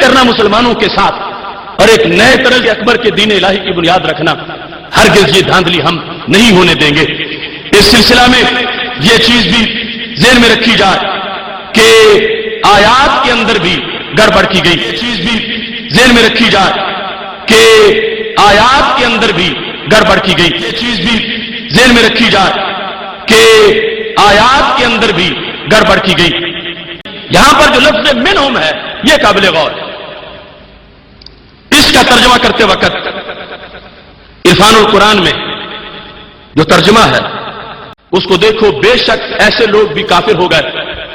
کرنا مسلمانوں کے ساتھ اور ایک نئے طرح کے اکبر کے دین الہی کی بنیاد رکھنا، ہرگز یہ دھاندلی ہم نہیں ہونے دیں گے۔ اس سلسلہ میں یہ چیز بھی ذہن میں رکھی جائے کہ آیات کے اندر بھی گڑبڑ کی گئی، یہ چیز بھی ذہن میں رکھی جائے کہ آیات کے اندر بھی گڑبڑ کی گئی، یہ چیز بھی ذہن میں رکھی جائے کہ آیات کے اندر بھی گڑبڑ کی گئی۔ یہاں پر جو لفظ منہم ہے یہ قابل غور ہے۔ اس کا ترجمہ کرتے وقت عرفان القرآن میں جو ترجمہ ہے اس کو دیکھو، بے شک ایسے لوگ بھی کافر ہو گئے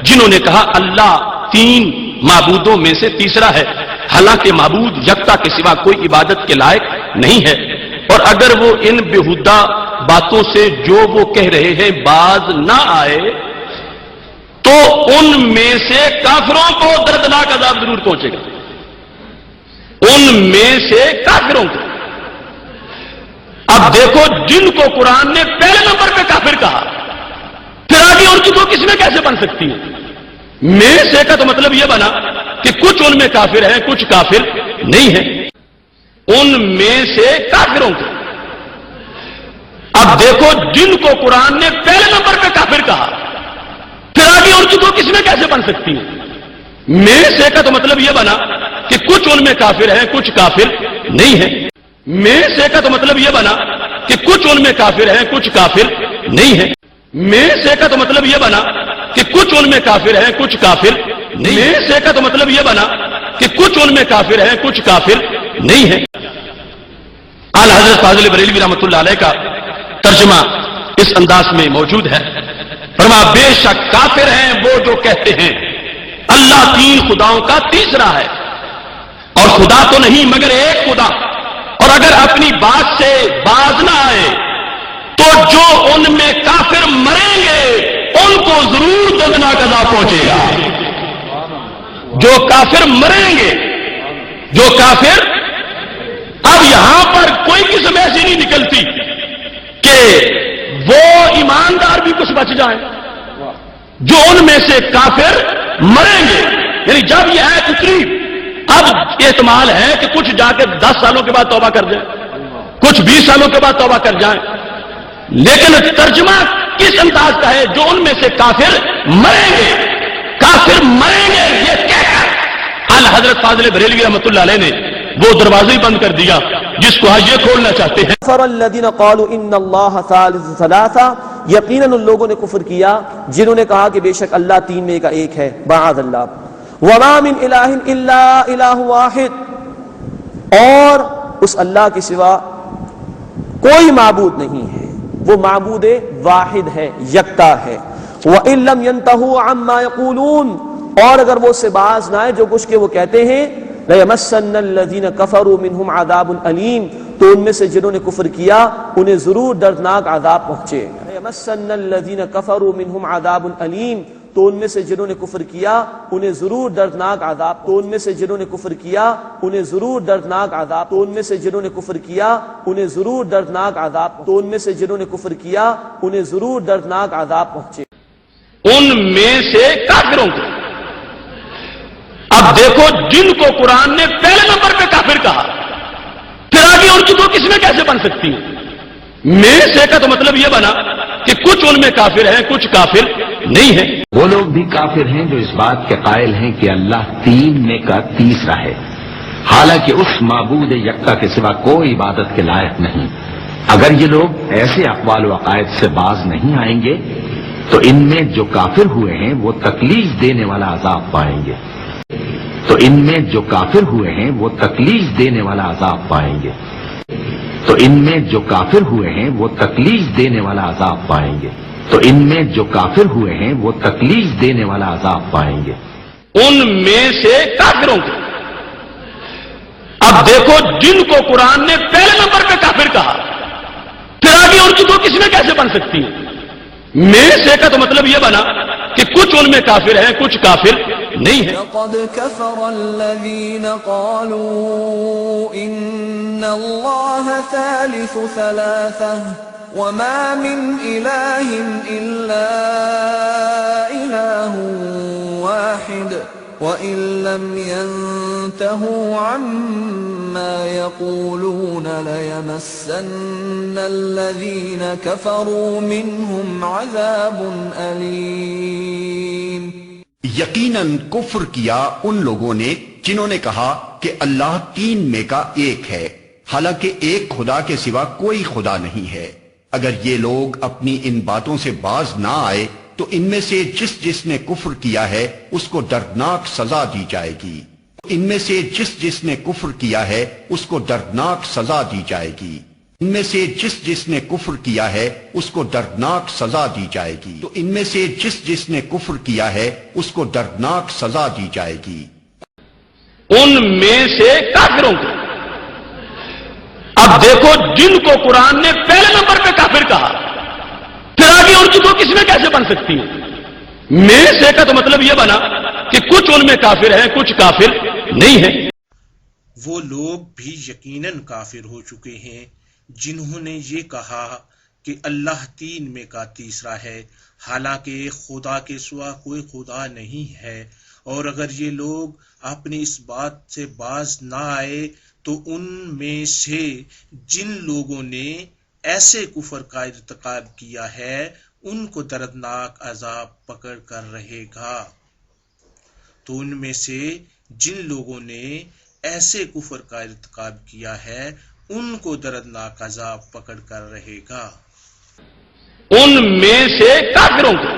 جنہوں نے کہا اللہ تین معبودوں میں سے تیسرا ہے، حالانکہ معبود یکتا کے سوا کوئی عبادت کے لائق نہیں ہے، اور اگر وہ ان بےہودہ باتوں سے جو وہ کہہ رہے ہیں باز نہ آئے تو ان میں سے کافروں کو دردناک عذاب ضرور پہنچے گا۔ ان میں سے کافروں کو، اب دیکھو جن کو قرآن نے پہلے نمبر پہ کافر کہا، پھر آگے ان کی تو کس میں کیسے بن سکتی ہیں؟ میں سے کا تو مطلب یہ بنا کہ کچھ ان میں کافر ہیں کچھ کافر نہیں ہیں۔ ان میں سے کافروں کو، اب دیکھو جن کو قرآن نے پہلے نمبر پہ کافر کہا، پھر آگے ان کی تو کس میں کیسے بن سکتی ہیں؟ میں سے کا تو مطلب یہ بنا کہ کچھ ان میں کافر ہیں کچھ کافر نہیں ہیں۔ میں سے کا تو مطلب یہ بنا کہ کچھ ان میں کافر ہیں کچھ کافر نہیں ہیں۔ میں سے کا تو مطلب یہ بنا کہ کچھ ان میں کافر ہیں کچھ کافر نہیں۔ میں سے کا تو مطلب یہ بنا کہ کچھ ان میں کافر ہیں کچھ کافر نہیں ہیں۔ اعلی حضرت فاضل بریلوی رحمۃ اللہ علیہ کا ترجمہ اس انداز میں موجود ہے، فرمایا بے شک کافر ہیں وہ جو کہتے ہیں اللہ تین خداؤں کا تیسرا ہے، اور خدا تو نہیں مگر ایک خدا، اور اگر اپنی بات سے باز نہ آئے تو جو ان میں کافر مریں گے ان کو ضرور دردناک عذاب پہنچے گا۔ جو کافر مریں گے، جو کافر، اب یہاں پر کوئی قسم ایسی نہیں نکلتی کہ وہ ایماندار بھی کچھ بچ جائیں، جو ان میں سے کافر مریں گے، یعنی جب یہ آیت اتری اب احتمال ہے کہ کچھ جا کے 10 سالوں کے بعد توبہ کر جائیں، کچھ 20 سالوں کے بعد توبہ کر جائیں، لیکن ترجمہ کس انداز کا ہے؟ جو ان میں سے کافر مریں گے، کافر مریں گے، یہ کہہ کر اعلی حضرت فاضل بریلوی رحمۃ اللہ علیہ نے وہ دروازے ہی بند کر دیا جس کو آج یہ کھولنا چاہتے ہیں۔ کفر الذین قالوا ان اللہ ثالث ثلاثہ، یقیناً ان لوگوں نے کفر کیا جنہوں نے کہا کہ بے شک اللہ تین میں کا ایک ہے، معاذ اللہ۔ وما من الہ الا الہ واحد، اور اس اللہ کے سوا کوئی معبود نہیں ہے، وہ معبود واحد ہے، یکتا ہے۔ وَإِن لَّمْ يَنْتَهُوا عَمَّا يَقُولُونَ، اور اگر وہ سے باز نہ آئے جو کچھ کہ وہ کہتے ہیں، لَيَمَسَّنَّ الَّذِينَ كَفَرُوا مِنْهُمْ عَذَابٌ أَلِيمٌ، تو ان میں سے جنہوں نے کفر کیا انہیں ضرور دردناک عذاب پہنچے۔ لَيَمَسَّنَّ الَّذِينَ كَفَرُوا مِنْهُمْ عَذَابٌ أَلِيمٌ، تو ان میں سے جنہوں نے کفر کیا انہیں ضرور دردناک عذاب، تو ان میں سے جنہوں نے کفر کیا انہیں ضرور دردناک عذاب، تو ان میں سے جنہوں نے کفر کیا انہیں ضرور دردناک عذاب، تو ان میں سے جنہوں نے کفر کیا انہیں ضرور دردناک عذاب پہنچے۔ ان میں سے کافروں کو، اب دیکھو جن کو قرآن نے پہلے نمبر پہ کافر کہا، پھر آگے ان کی تو کس میں کیسے بن سکتی ہیں؟ میں سے کا تو مطلب یہ بنا کہ کچھ ان میں کافر ہیں کچھ کافر نہیں ہیں۔ وہ لوگ بھی کافر ہیں جو اس بات کے قائل ہیں کہ اللہ تین میں کا تیسرا ہے، حالانکہ اس معبود یکتا کے سوا کوئی عبادت کے لائق نہیں۔ اگر یہ لوگ ایسے اقوال و عقائد سے باز نہیں آئیں گے تو ان میں جو کافر ہوئے ہیں وہ تکلیف دینے والا عذاب پائیں گے، تو ان میں جو کافر ہوئے ہیں وہ تکلیف دینے والا عذاب پائیں گے، تو ان میں جو کافر ہوئے ہیں وہ تکلیف دینے والا عذاب پائیں گے، تو ان میں جو کافر ہوئے ہیں وہ تکلیف دینے والا عذاب پائیں گے۔ ان میں سے کافروں کو، اب دیکھو جن کو قرآن نے پہلے نمبر پہ کافر کہا، پھر آگے ان کی تو کس میں کیسے بن سکتی ہیں؟ میں سے کا تو مطلب یہ بنا کہ کچھ ان میں کافر ہیں کچھ کافر نہیں ہیں۔ لقد كفر الذين قالوا ان اللہ ثالث ثلاثة وما من إله إلا إله واحد وَإِن لَّمْ يَنْتَهُوا عَمَّا يَقُولُونَ لَيَمَسَّنَّ الَّذِينَ كَفَرُوا مِنْهُمْ عَذَابٌ أَلِيمٌ۔ یقیناً کفر کیا ان لوگوں نے جنہوں نے کہا کہ اللہ تین میں کا ایک ہے، حالانکہ ایک خدا کے سوا کوئی خدا نہیں ہے۔ اگر یہ لوگ اپنی ان باتوں سے باز نہ آئے تو ان میں سے جس جس نے کفر کیا ہے اس کو دردناک سزا دی جائے گی۔ ان میں سے جس جس نے کفر کیا ہے اس کو دردناک سزا دی جائے گی۔ ان میں سے جس جس نے کفر کیا ہے اس کو دردناک سزا دی جائے گی۔ تو ان میں سے جس جس نے کفر کیا ہے اس کو دردناک سزا دی جائے گی۔ ان میں سے کافروں کو، اب دیکھو جن کو قرآن نے پہلے نمبر پہ کافر کہا، پھر آگے ان کی تو کس میں کیسے بن سکتی ہے؟ میں سے کا تو مطلب یہ بنا کہ کچھ ان میں کافر ہیں، کچھ کافر نہیں ہیں۔ وہ لوگ بھی یقیناً کافر ہو چکے ہیں جنہوں نے یہ کہا کہ اللہ تین میں کا تیسرا ہے، حالانکہ خدا کے سوا کوئی خدا نہیں ہے۔ اور اگر یہ لوگ اپنی اس بات سے باز نہ آئے تو ان میں سے جن لوگوں نے ایسے کفر کا ارتکاب کیا ہے ان کو دردناک عذاب پکڑ کر رہے گا۔ تو ان میں سے جن لوگوں نے ایسے کفر کا ارتکاب کیا ہے ان کو دردناک عذاب پکڑ کر رہے گا۔ ان میں سے کافروں کو،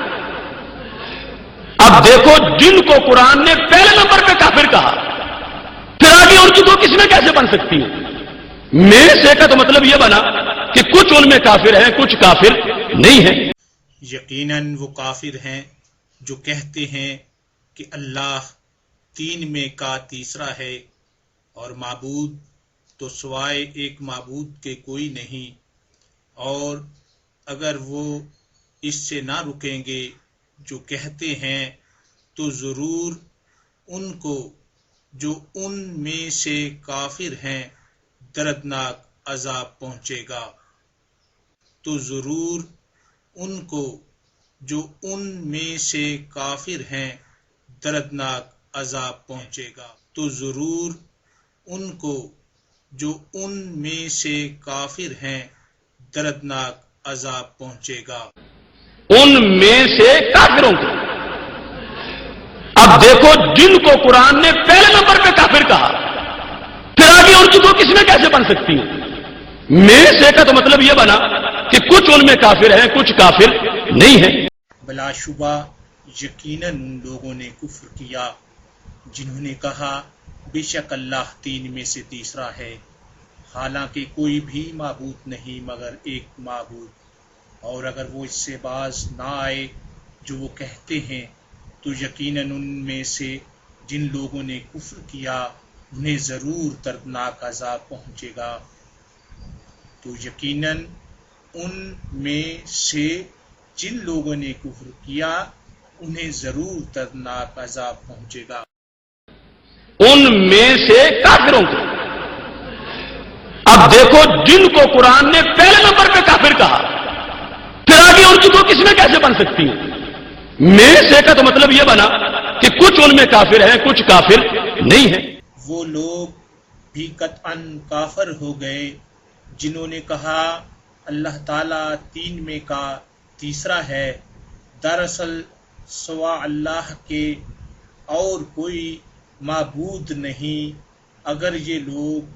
اب دیکھو جن کو قرآن نے پہلے نمبر پہ کافر کہا، پھر آگے ان کی تو کس میں کیسے بن سکتی ہے؟ میں سے کا تو مطلب یہ بنا کہ کچھ ان میں کافر ہیں، کچھ کافر نہیں ہیں۔ یقیناً وہ کافر ہیں جو کہتے ہیں کہ اللہ تین میں کا تیسرا ہے اور معبود تو سوائے ایک معبود کے کوئی نہیں، اور اگر وہ اس سے نہ رکیں گے جو کہتے ہیں تو ضرور ان کو جو ان میں سے کافر ہیں دردناک عذاب پہنچے گا۔ تو ضرور ان کو جو ان میں سے کافر ہیں دردناک عذاب پہنچے گا۔ تو ضرور ان کو جو ان میں سے کافر ہیں دردناک عذاب پہنچے گا۔ ان میں سے کافروں کو، اب دیکھو جن کو قرآن نے پہلے نمبر پہ کافر کہا، پھر آگے ان کی تو کس میں کیسے بن سکتی ہے؟ میں سے کا تو مطلب یہ بنا کہ کچھ ان میں کافر ہیں، کچھ کافر نہیں ہیں۔ بلا شبہ یقیناً ان لوگوں نے کفر کیا جنہوں نے کہا بے شک اللہ تین میں سے تیسرا ہے، حالانکہ کوئی بھی معبود نہیں مگر ایک معبود۔ اور اگر وہ اس سے باز نہ آئے جو وہ کہتے ہیں تو یقیناً ان میں سے جن لوگوں نے کفر کیا انہیں ضرور دردناک عذاب پہنچے گا۔ تو یقیناً ان میں سے جن لوگوں نے کفر کیا انہیں ضرور دردناک عذاب پہنچے گا۔ ان میں سے کافروں کو، اب دیکھو جن کو قرآن نے پہلے نمبر پہ کافر کہا، پھر آگے ان کی تو کس میں کیسے بن سکتی ہے؟ میں سے کا تو مطلب یہ بنا کہ کچھ ان میں کافر ہیں، کچھ کافر نہیں ہیں۔ وہ لوگ بھی قطعاً کافر ہو گئے جنہوں نے کہا اللہ تعالیٰ تین میں کا تیسرا ہے، دراصل سوا اللہ کے اور کوئی معبود نہیں۔ اگر یہ لوگ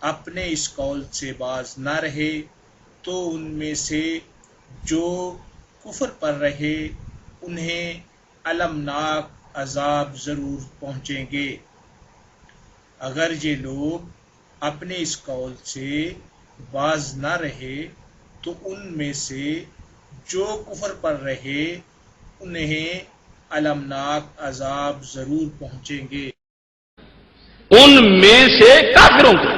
اپنے اس قول سے باز نہ رہے تو ان میں سے جو کفر پر رہے انہیں المناک عذاب ضرور پہنچیں گے۔ اگر یہ لوگ اپنے اس قول سے باز نہ رہے تو ان میں سے جو کفر پر رہے انہیں المناک عذاب ضرور پہنچیں گے۔ ان میں سے کافروں کو،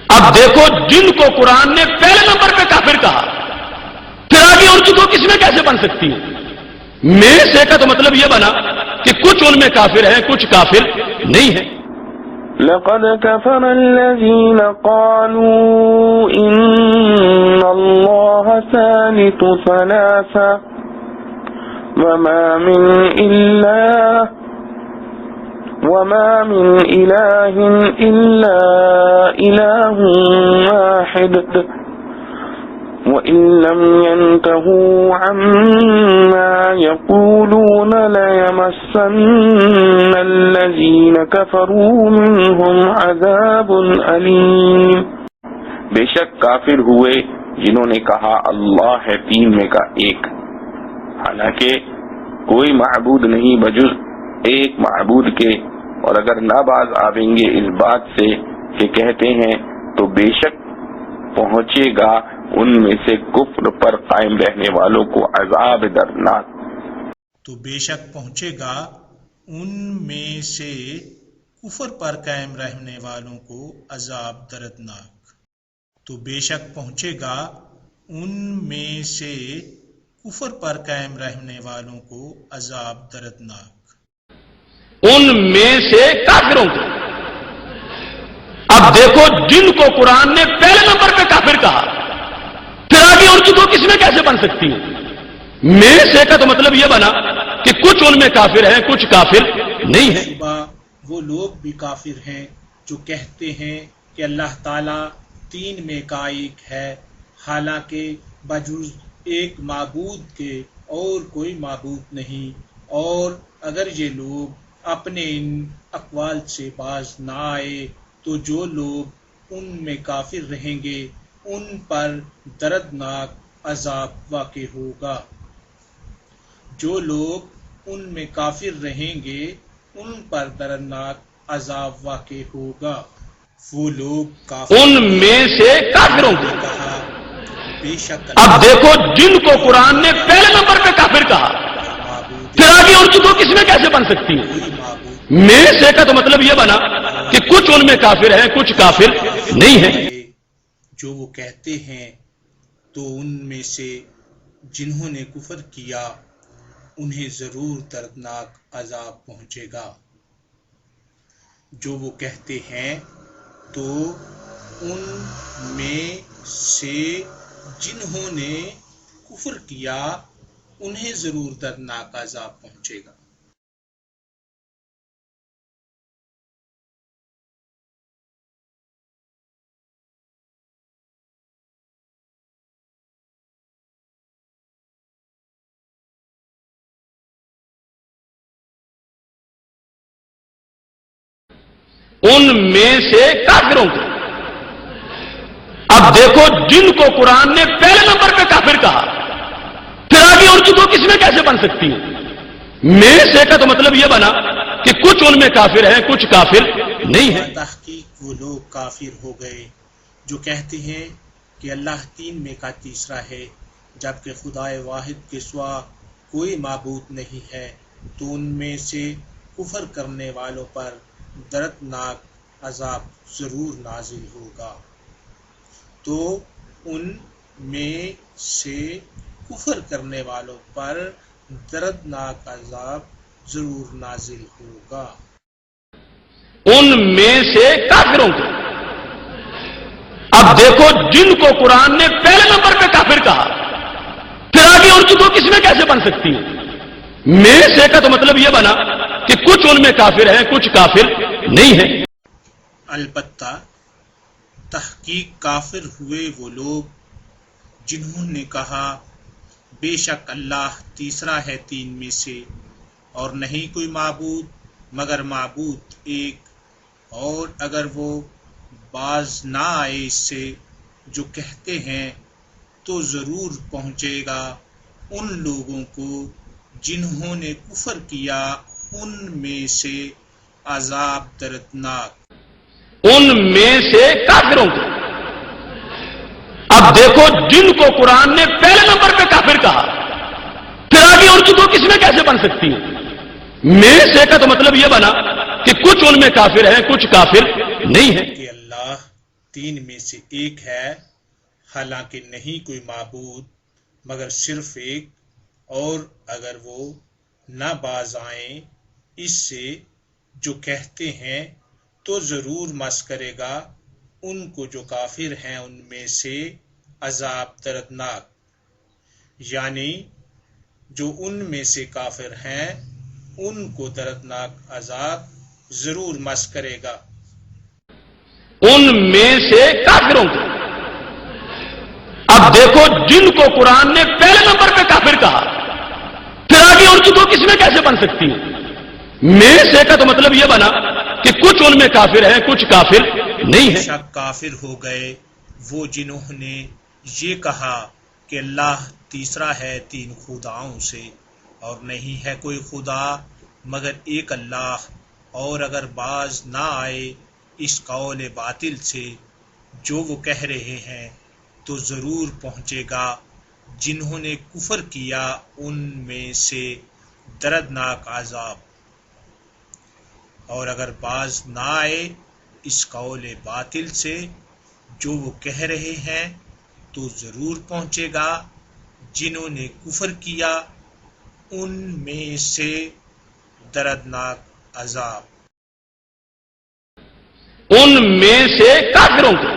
اب دیکھو جن کو قرآن نے پہلے نمبر پہ کافر کہا، پھر آگے ان کی تو کس میں کیسے بن سکتی ہے؟ میں سے کا تو مطلب یہ بنا کہ کچھ ان میں کافر ہیں، کچھ کافر نہیں ہیں۔ لقد كفر الذين قالوا إن الله ثالث ثلاثة وما من إله وما من إله إلا إله واحد وإن لم ينتهوا عما يقولون ليمسن الذين كفروا منهم عذاب أليم. بے شک کافر ہوئے جنہوں نے کہا اللہ ہے تین میں کا ایک، حالانکہ کوئی معبود نہیں بجز ایک معبود کے، اور اگر نہ باز آئیں گے اس بات سے کہ کہتے ہیں تو بے شک پہنچے گا ان میں سے کفر پر قائم رہنے والوں کو عذاب دردناک. تو بے شک پہنچے گا ان میں سے کفر پر قائم رہنے والوں کو عذاب دردناک. تو بے شک پہنچے گا ان میں سے کفر پر قائم رہنے والوں کو عذاب دردناک. ان میں سے کافروں کو. اب دیکھو جن کو قرآن نے پہلے نمبر پہ کافر کہا، پھر آگے ان کی دو قسمیں کیسے بن سکتی ہیں؟ میں سے کا تو مطلب یہ بنا کہ کچھ ان میں کافر ہیں، کچھ کافر نہیں ہیں. وہ لوگ بھی کافر ہیں جو کہتے ہیں کہ اللہ تعالیٰ تین میں کا ایک ہے، حالانکہ بجز ایک معبود کے اور کوئی معبود نہیں. اور اگر یہ لوگ اپنے ان اقوال سے باز نہ آئے تو جو لوگ ان میں کافر رہیں گے ان پر دردناک عذاب واقع ہوگا. جو لوگ ان میں کافر رہیں گے ان پر دردناک عذاب واقع ہوگا. وہ لوگ کافر ان میں سے کافروں کو. کہا بے شک اب دیکھو جن کو قرآن نے پہلے نمبر پہ کافر کہا، پھر آگے ان کی دو قسمیں کیسے بن سکتی ہیں؟ میں سے کا تو مطلب یہ بنا کہ کچھ ان میں کافر ہیں، کچھ کافر نہیں ہیں. جو وہ کہتے ہیں تو ان میں سے جنہوں نے کفر کیا انہیں ضرور دردناک عذاب پہنچے گا. جو وہ کہتے ہیں تو ان میں سے جنہوں نے کفر کیا انہیں ضرور دردناک عذاب پہنچے گا. ان میں سے کافروں کو. اب دیکھو جن کو قرآن نے پہلے نمبر پہ کافر کہا، پھر آگے ان کی دو قسمیں کیسے بن سکتی ہیں؟ میں سے کا تو مطلب یہ بنا کہ کچھ ان میں کافر ہیں، کچھ کافر نہیں ہیں. تحقیق وہ لوگ کافر ہو گئے جو کہتے ہیں کہ اللہ تین میں کا تیسرا ہے، جبکہ خدا واحد کے سوا کوئی معبود نہیں ہے. تو ان میں سے کفر کرنے والوں پر دردناک عذاب ضرور نازل ہوگا. تو ان میں سے کفر کرنے والوں پر دردناک عذاب ضرور نازل ہوگا. ان میں سے کافروں کو. اب دیکھو جن کو قرآن نے پہلے نمبر پہ کافر کہا، پھر آگے ان کی دو قسمیں کیسے بن سکتی ہیں؟ میں سے کا تو مطلب یہ بنا کہ کچھ ان میں کافر ہیں، کچھ کافر نہیں ہیں. البتہ تحقیق کافر ہوئے وہ لوگ جنہوں نے کہا بے شک اللہ تیسرا ہے تین میں سے، اور نہیں کوئی معبود مگر معبود ایک. اور اگر وہ باز نہ آئے اس سے جو کہتے ہیں تو ضرور پہنچے گا ان لوگوں کو جنہوں نے کفر کیا ان میں سے عذاب دردناک. ان میں سے کافروں کو. اب دیکھو جن کو قرآن نے پہلے نمبر پہ کافر کہا، پھر آگے ان کی دو قسمیں کیسے بن سکتی ہیں؟ میں سے کا تو مطلب یہ بنا کہ کچھ ان میں کافر ہیں، کچھ کافر نہیں ہیں. کہ اللہ تین میں سے ایک ہے، حالانکہ نہیں کوئی معبود مگر صرف ایک. اور اگر وہ نہ باز آئیں اس سے جو کہتے ہیں تو ضرور مس کرے گا ان کو جو کافر ہیں ان میں سے عذاب دردناک. یعنی جو ان میں سے کافر ہیں ان کو دردناک عذاب ضرور مس کرے گا۔ ان میں سے کافروں کو۔ اب دیکھو جن کو قرآن نے پہلے نمبر پہ کافر کہا، پھر آگے ان کی تو کس میں کیسے بن سکتی ہیں؟ میں سے کا تو مطلب یہ بنا کہ کچھ ان میں کافر ہیں، کچھ کافر نہیں ہیں۔ شک کافر ہو گئے وہ جنہوں نے یہ کہا کہ اللہ تیسرا ہے تین خداؤں سے، اور نہیں ہے کوئی خدا مگر ایک اللہ، اور اگر باز نہ آئے اس قول باطل سے جو وہ کہہ رہے ہیں تو ضرور پہنچے گا جنہوں نے کفر کیا ان میں سے دردناک عذاب، اور اگر باز نہ آئے اس قول باطل سے جو وہ کہہ رہے ہیں تو ضرور پہنچے گا جنہوں نے کفر کیا ان میں سے دردناک عذاب۔ ان میں سے کافروں کو۔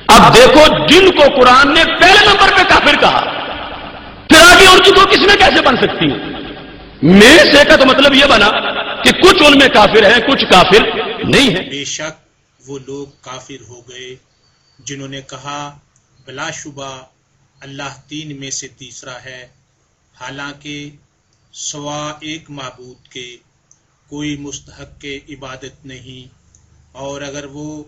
اب دیکھو جن کو قرآن نے پہلے نمبر پہ کافر کہا، پھر آگے ان کی تو کس میں کیسے بن سکتی ہیں؟ میں سے کا تو مطلب یہ بنا کہ کچھ ان میں کافر ہیں، کچھ کافر نہیں ہیں۔ بے شک وہ لوگ کافر ہو گئے جنہوں نے کہا بلا شبہ اللہ تین میں سے تیسرا ہے، حالانکہ سوا ایک معبود کے کوئی مستحق عبادت نہیں، اور اگر وہ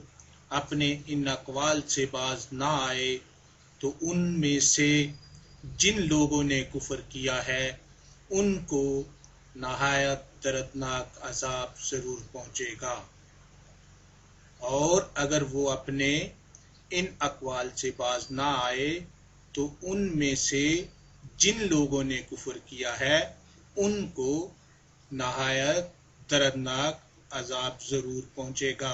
اپنے ان اقوال سے باز نہ آئے تو ان میں سے جن لوگوں نے کفر کیا ہے ان کو نہایت دردناک عذاب ضرور پہنچے گا، اور اگر وہ اپنے ان اقوال سے باز نہ آئے تو ان میں سے جن لوگوں نے کفر کیا ہے ان کو نہایت دردناک عذاب ضرور پہنچے گا۔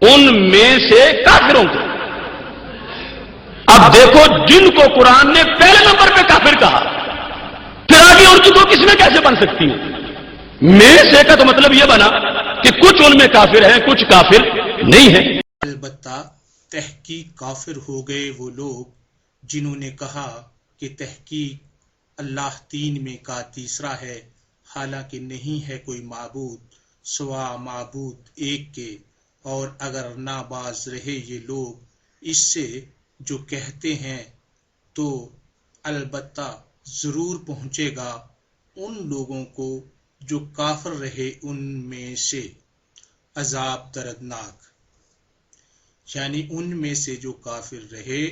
ان میں سے کافروں کو۔ اب دیکھو جن کو قرآن نے پہلے نمبر پہ کافر کہا، پھر آگے ان کی تو کس میں کیسے بن سکتی ہیں؟ میں سے کا تو مطلب یہ بنا کہ کچھ ان میں کافر ہیں، کچھ کافر نہیں ہیں۔ البتہ تحقیق کافر ہو گئے وہ لوگ جنہوں نے کہا کہ تحقیق اللہ تین میں کا تیسرا ہے، حالانکہ نہیں ہے کوئی معبود سوا معبود ایک کے، اور اگر نہ باز رہے یہ لوگ اس سے جو کہتے ہیں تو البتہ ضرور پہنچے گا ان لوگوں کو جو کافر رہے ان میں سے عذاب دردناک، یعنی ان میں سے جو کافر رہے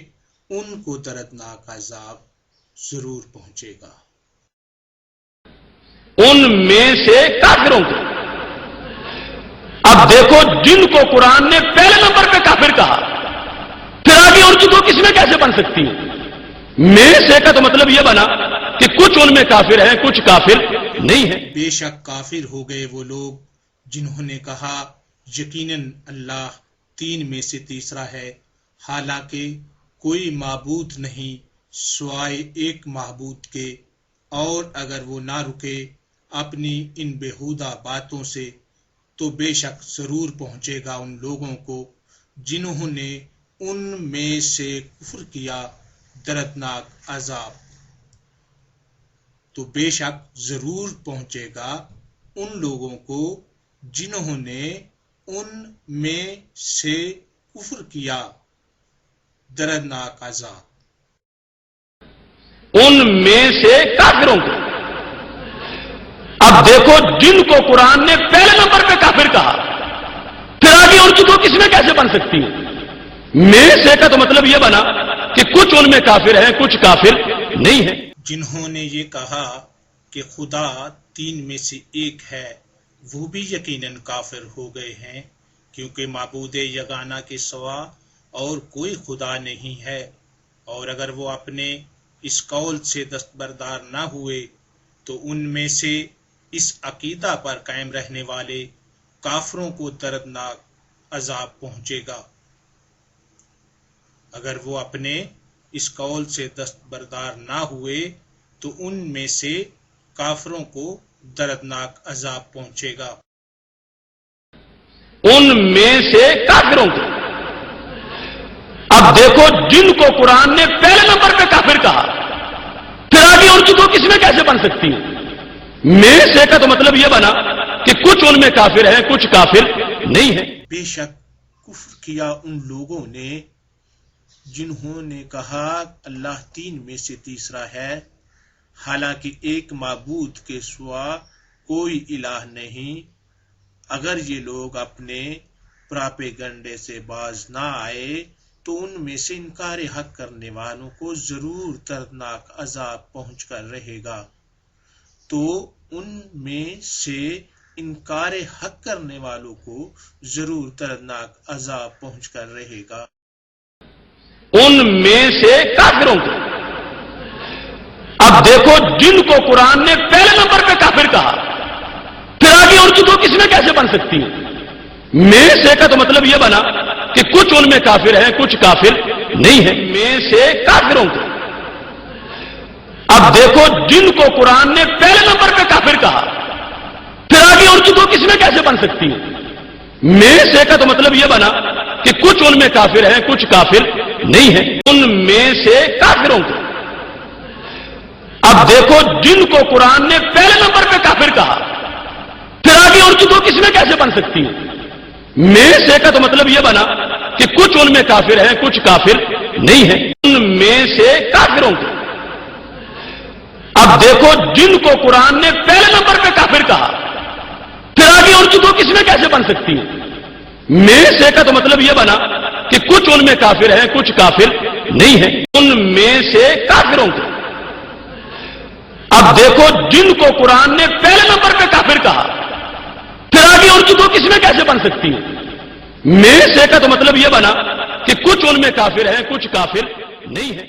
ان کو دردناک عذاب ضرور پہنچے گا۔ ان میں سے کافروں کو۔ اب دیکھو جن کو قرآن نے پہلے نمبر پہ کافر کہا، پھر آگے ان کی تو کس میں کیسے بن سکتی ہیں؟ میں سے کا تو مطلب یہ بنا کہ کچھ ان میں کافر ہیں، کچھ کافر نہیں ہیں۔ بے شک کافر ہو گئے وہ لوگ جنہوں نے کہا یقیناً اللہ تین میں سے تیسرا ہے، حالانکہ کوئی معبود نہیں سوائے ایک معبود کے، اور اگر وہ نہ رکے اپنی ان بیہودہ باتوں سے تو بے شک ضرور پہنچے گا ان لوگوں کو جنہوں نے ان میں سے کفر کیا دردناک عذاب، تو بے شک ضرور پہنچے گا ان لوگوں کو جنہوں نے ان میں سے کفر کیا دردناک عذاب۔ ان میں سے کافروں کو۔ اب دیکھو جن کو قرآن نے پہلے نمبر پہ کافر کہا، پھر آگے ان کی تو کس میں کیسے بن سکتی ہیں؟ میں سے کا تو مطلب یہ بنا کہ کچھ ان میں کافر ہیں، کچھ کافر نہیں ہیں۔ جنہوں نے یہ کہا کہ خدا تین میں سے ایک ہے وہ بھی یقیناً کافر ہو گئے ہیں، کیونکہ معبود یگانہ کے سوا اور کوئی خدا نہیں ہے، اور اگر وہ اپنے اس قول سے دستبردار نہ ہوئے تو ان میں سے اس عقیدہ پر قائم رہنے والے کافروں کو دردناک عذاب پہنچے گا۔ اگر وہ اپنے اس قول سے دستبردار نہ ہوئے تو ان میں سے کافروں کو دردناک عذاب پہنچے گا۔ ان میں سے کافروں کو۔ اب دیکھو جن کو قرآن نے پہلے نمبر پہ کافر کہا، پھر آگے ان کی تو کس میں کیسے بن سکتی ہیں؟ میں سے کا تو مطلب یہ بنا کہ کچھ ان میں کافر ہیں کچھ کافر نہیں ہیں. بے شک کفر کیا ان لوگوں نے جنہوں نے کہا اللہ تین میں سے تیسرا ہے، حالانکہ ایک معبود کے سوا کوئی الہ نہیں. اگر یہ لوگ اپنے پراپیگنڈے سے باز نہ آئے تو ان میں سے انکار حق کرنے والوں کو ضرور دردناک عذاب پہنچ کر رہے گا. تو ان میں سے انکار حق کرنے والوں کو ضرور دردناک عذاب پہنچ کر رہے گا. ان میں سے کافروں کو اب دیکھو جن کو قرآن نے پہلے نمبر پہ کافر کہا، پھر آگے ان کی دو قسمیں کیسے بن سکتی ہیں؟ میں سے کا تو مطلب یہ بنا کہ کچھ ان میں کافر ہیں کچھ کافر نہیں ہیں. میں سے کافروں کو اب دیکھو جن کو قرآن نے پہلے نمبر پہ کافر کہا، پھر آگے ان کی دو قسمیں کیسے بن سکتی ہیں؟ میں سے کا تو مطلب یہ بنا کہ کچھ ان میں کافر ہیں کچھ کافر نہیں ہیں. ان میں سے کافروں کو اب دیکھو جن کو قرآن نے پہلے نمبر پہ کافر کہا، پھر آگے ان کی دو قسمیں کیسے بن سکتی ہیں؟ میں سے کا تو مطلب یہ بنا کہ کچھ ان میں کافر ہیں کچھ کافر نہیں ہیں. ان میں سے کافروں کو اب دیکھو جن کو قرآن نے پہلے نمبر پہ کافر کہا، پھر آگے ان کی دو قسمیں کیسے بن سکتی ہیں؟ میں سے کا تو مطلب یہ بنا کہ کچھ ان میں کافر ہیں کچھ کافر نہیں ہیں. ان میں سے کافروں کو اب دیکھو جن کو قرآن نے پہلے نمبر پہ کافر کہا، پھر آگے ان کی دو قسمیں کیسے بن سکتی ہیں؟ میں سے کا تو مطلب یہ بنا کہ کچھ ان میں کافر ہیں کچھ کافر نہیں ہیں.